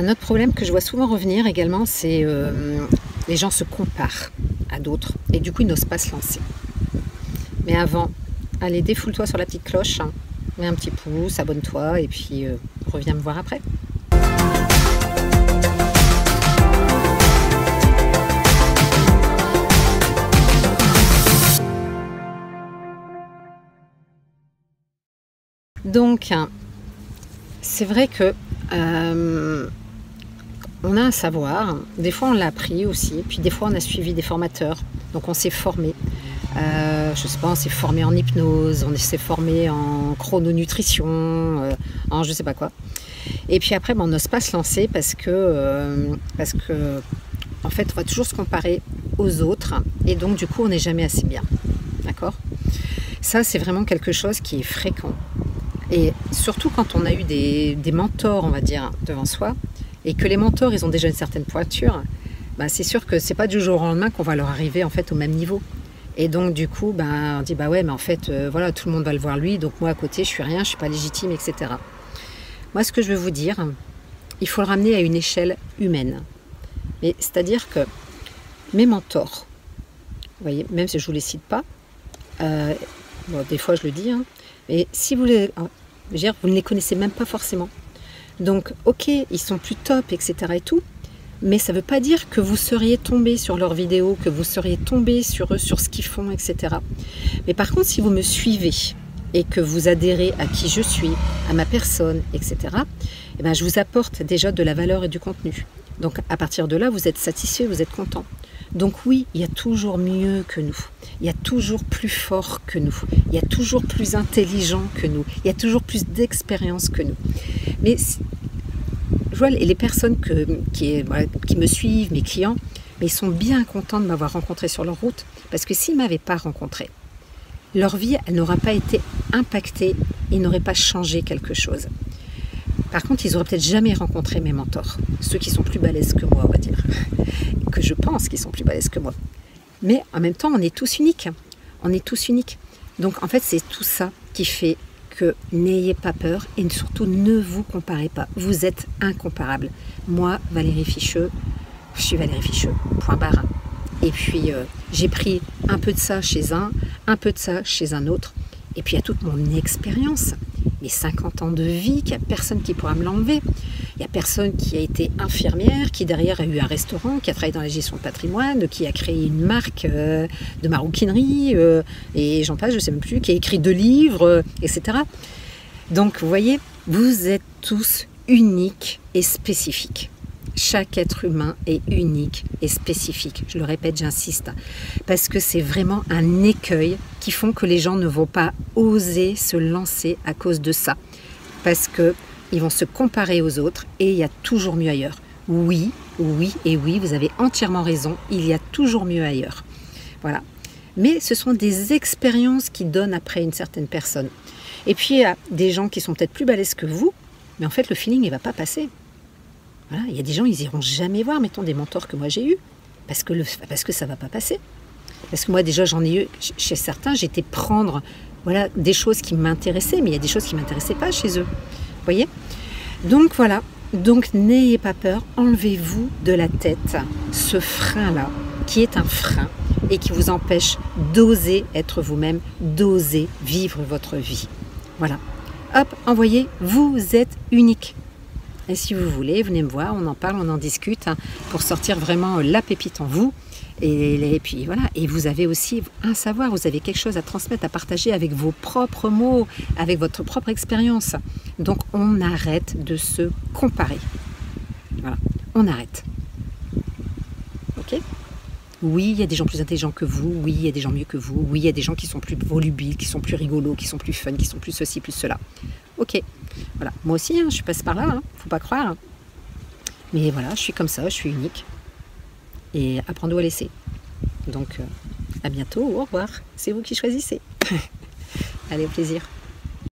Un autre problème que je vois souvent revenir également, c'est les gens se comparent à d'autres et du coup ils n'osent pas se lancer. Mais avant, allez, défoule-toi sur la petite cloche, hein, mets un petit pouce, abonne-toi et puis reviens me voir après. Donc, c'est vrai que on a un savoir, des fois on l'a appris aussi, puis des fois on a suivi des formateurs, donc on s'est formé. Je sais pas, on s'est formé en hypnose, on s'est formé en chrononutrition, en je sais pas quoi. Et puis après, on n'ose pas se lancer parce que en fait, on va toujours se comparer aux autres et donc du coup, on n'est jamais assez bien. D'accord ? Ça, c'est vraiment quelque chose qui est fréquent. Et surtout quand on a eu des mentors, on va dire, devant soi, et que les mentors, ils ont déjà une certaine pointure, bah, c'est sûr que c'est pas du jour au lendemain qu'on va leur arriver en fait au même niveau. Et donc du coup, bah, on dit bah ouais, mais en fait, voilà, tout le monde va le voir lui, donc moi à côté, je suis rien, je suis pas légitime, etc. Moi, ce que je veux vous dire, il faut le ramener à une échelle humaine. Mais c'est-à-dire que mes mentors, vous voyez, même si je vous les cite pas, bon, des fois je le dis, hein, mais si vous les, je veux dire, vous ne les connaissez même pas forcément. Donc, ok, ils sont plus top, etc. et tout, mais ça ne veut pas dire que vous seriez tombé sur leurs vidéos, que vous seriez tombé sur eux, sur ce qu'ils font, etc. Mais par contre, si vous me suivez et que vous adhérez à qui je suis, à ma personne, etc., eh ben, je vous apporte déjà de la valeur et du contenu. Donc, à partir de là, vous êtes satisfait, vous êtes content. Donc oui, il y a toujours mieux que nous, il y a toujours plus fort que nous, il y a toujours plus intelligent que nous, il y a toujours plus d'expérience que nous. Mais je vois les personnes qui me suivent, mes clients, mais ils sont bien contents de m'avoir rencontré sur leur route, parce que s'ils ne m'avaient pas rencontré, leur vie, elle n'aura pas été impactée, ils n'auraient pas changé quelque chose. Par contre, ils n'auraient peut-être jamais rencontré mes mentors, ceux qui sont plus balèzes que moi, on va dire, que je pense qu'ils sont plus balèzes que moi. Mais en même temps, on est tous uniques. On est tous uniques. Donc, en fait, c'est tout ça qui fait que n'ayez pas peur et surtout ne vous comparez pas. Vous êtes incomparables. Moi, Valérie Ficheux, je suis Valérie Ficheux, point barre. Et puis, j'ai pris un peu de ça chez un peu de ça chez un autre. Et puis, il y a toute mon expérience. Mes 50 ans de vie, qu'il n'y a personne qui pourra me l'enlever. Il n'y a personne qui a été infirmière, qui derrière a eu un restaurant, qui a travaillé dans la gestion de patrimoine, qui a créé une marque de maroquinerie, et j'en passe, je ne sais même plus, qui a écrit 2 livres, etc. Donc, vous voyez, vous êtes tous uniques et spécifiques. Chaque être humain est unique et spécifique. Je le répète, j'insiste. Parce que c'est vraiment un écueil qui font que les gens ne vont pas oser se lancer à cause de ça. Parce qu'ils vont se comparer aux autres et il y a toujours mieux ailleurs. Oui, oui et oui, vous avez entièrement raison. Il y a toujours mieux ailleurs. Voilà. Mais ce sont des expériences qui donnent après une certaine personne. Et puis il y a des gens qui sont peut-être plus balèzes que vous, mais en fait le feeling ne va pas passer. Voilà, il y a des gens, ils iront jamais voir, mettons, des mentors que moi j'ai eus, parce que ça ne va pas passer. Parce que moi, déjà, j'en ai eu, chez certains, j'étais prendre voilà, des choses qui m'intéressaient, mais il y a des choses qui ne m'intéressaient pas chez eux. Vous voyez ? Donc voilà, donc n'ayez pas peur, enlevez-vous de la tête ce frein-là, qui est un frein, et qui vous empêche d'oser être vous-même, d'oser vivre votre vie. Voilà. Hop, envoyez, vous êtes unique. Et si vous voulez, venez me voir, on en parle, on en discute, hein, pour sortir vraiment la pépite en vous. Et puis voilà, et vous avez aussi un savoir, vous avez quelque chose à transmettre, à partager avec vos propres mots, avec votre propre expérience. Donc on arrête de se comparer. Voilà, on arrête. Ok ? Oui, il y a des gens plus intelligents que vous, oui, il y a des gens mieux que vous, oui, il y a des gens qui sont plus volubiles, qui sont plus rigolos, qui sont plus fun, qui sont plus ceci, plus cela. Ok, voilà. Moi aussi, hein, je passe par là, hein, faut pas croire. Hein. Mais voilà, je suis comme ça, je suis unique. Et apprends-nous à laisser. Donc, à bientôt, au revoir. C'est vous qui choisissez. Allez, au plaisir.